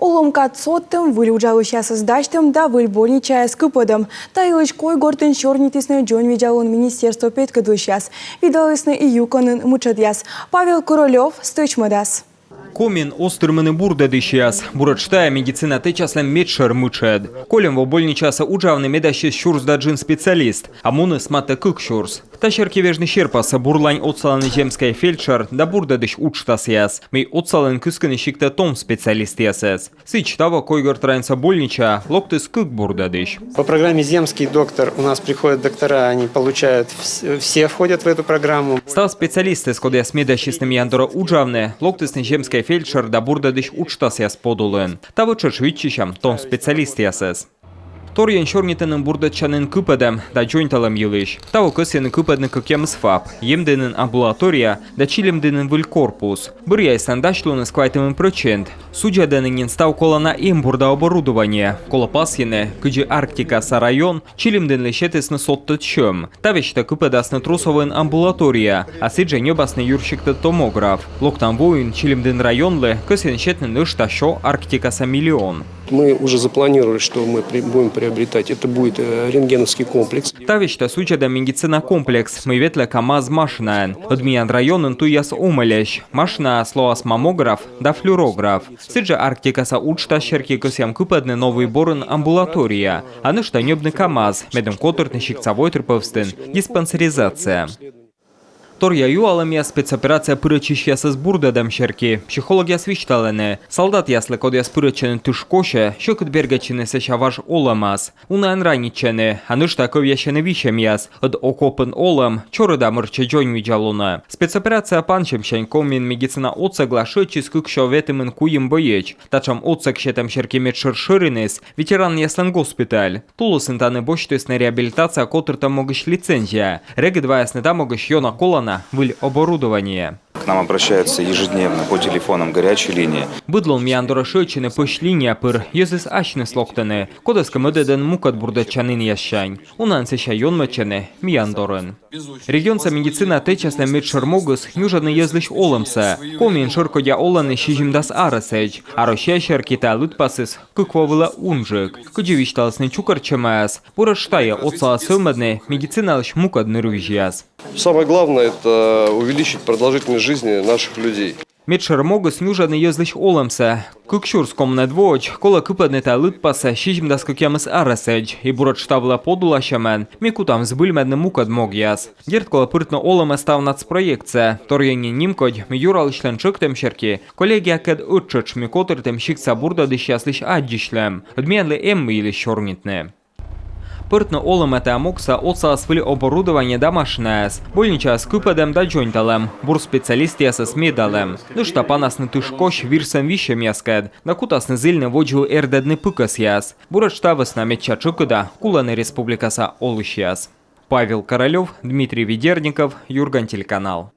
Оломка цоттым выль ужалыша создачтым да выль больничая скыпадым. Тайлыч кой гортын чорнитисны джон видялын министерство петкадышас. Видалысны и юканын мучадяс. Павел Королев стычмадас. Комин острмыны бурдадышяс. Бурачтая медицина течаслен медшер мучед. Колем во больничаса уджавны медащи щурс даджин специалист. А муны сматта кык щурс. Тащерки вежны щерпаса бурлань отсаланы земская фельдшер да бурдадыш учтас яс. Мей отсалын кысканы щикта том специалист ясэс. Сыч того койгор транца больнича локтыс кык бурдадыш. По программе «Земский доктор» у нас приходят доктора, они получают, все входят в эту программу. Став специалисты, скоды с медащистными яндора уджавны, локтысны земская фельдшер да бурдадыш учтас яс подулын. Того чеш витчищам том специалист ясэс. Торьян чорнитенын бурдачанын кыпадам да джойнталам йылыш. Того кысяны кыпадны кыкемс фаб, емденын амбулатория да чилемденын выль корпус. Бір яйсан дашлуны сквайтымын процент. Судьяденын став колана им бурда оборудование. Кола пасьене, кыджи Арктикаса район, чилемден лещетесны сотты чым. Тавещта кыпадасны трусовын амбулатория, а сиджа небасны юрщикты томограф. Локтан воин чилемден районлы кысян щетнын ышта шо Арктикаса миллион. Мы уже запланировали, что мы будем приобретать. Это будет рентгеновский комплекс. Тавещта судьяда медицина комплекс. Мы ветле КамАЗ машинаен. Одмиян районын туяс умалещ. Машина слоас маммограф да флюорограф. Сиджа Арктикаса учта щерки кысям кыпадны новый борын амбулатория. Анышта небны КамАЗ. Медом котыртны щикцавой трыповстын. Диспансеризация. Торья юаламия спецоперация пырычища с бурдадам щерки. Психология свищталены. Солдат яслы кодя спырычены тышкоше, щекот бергачены сещаваш оламас. Унаен раничены, а нышта ковящены вищем яс. От окопен олам, чорода мырче джонь виджалуна. Спецоперация панчем щенькомин медицина отсегла шычис кыкшо ветымен куем боеч. Тачам отсег щетам щерки медшир ширинес, ветеран яслен госпиталь. Тулусентаны бочтысна реабилитация котырта могыш лицензия. Реги два яснета могыш йона колана. Выль оборудование. К нам обращаются ежедневно по телефонам горячей линии. Быдлон миандора шойчины пошлиния пыр, езыс ачны слоктаны, кодеска мөдеден мукат бурдачанын ящань. Унан сеща йонмачаны миандорын. Регионца медицина течасна медшер могыс южадны езлыш олымса. Комин шыркодя оланы шижимдас арасэч, а рощащер кита лутпасыс кыквовыла унжик. Кыджевишталсны чукарчамаяс, бурыштая отсала сылмадны медициналыш мукадны ружьяс. Самое главное – это увеличить продолжительность жизни наших людей. Медшер могыс южадны езлыш олымса. Кыкшурском надвоч, кола кыпадны та лытпаса шижимдас кыкемыс арасэч, и бурыштавла подулашамен, микутам збыльмадны мукад могяс. Дерт кола пыртно олыма став нацпроекция, торьяни нимкодь, юралышлен чыктем щерки, коллегия кэд утчыч микотыртем щикса бурдадыщаслыш аддишлем, одменлы эммы или щорнитны. Пыртно олым это амокса отсалас выль оборудование да машинаяс. Больнича с кыпадем да джойнталем. Бур специалист ясас медалем. Дышта панасны тышкош вирсен вищем яскед. Да кутасны зыльны воджу эрдедны пыкас яс. Бурачтавас на метча чыкыда куланы республикаса олыш яс. Павел Королев, Дмитрий Ведерников, Юрган телеканал.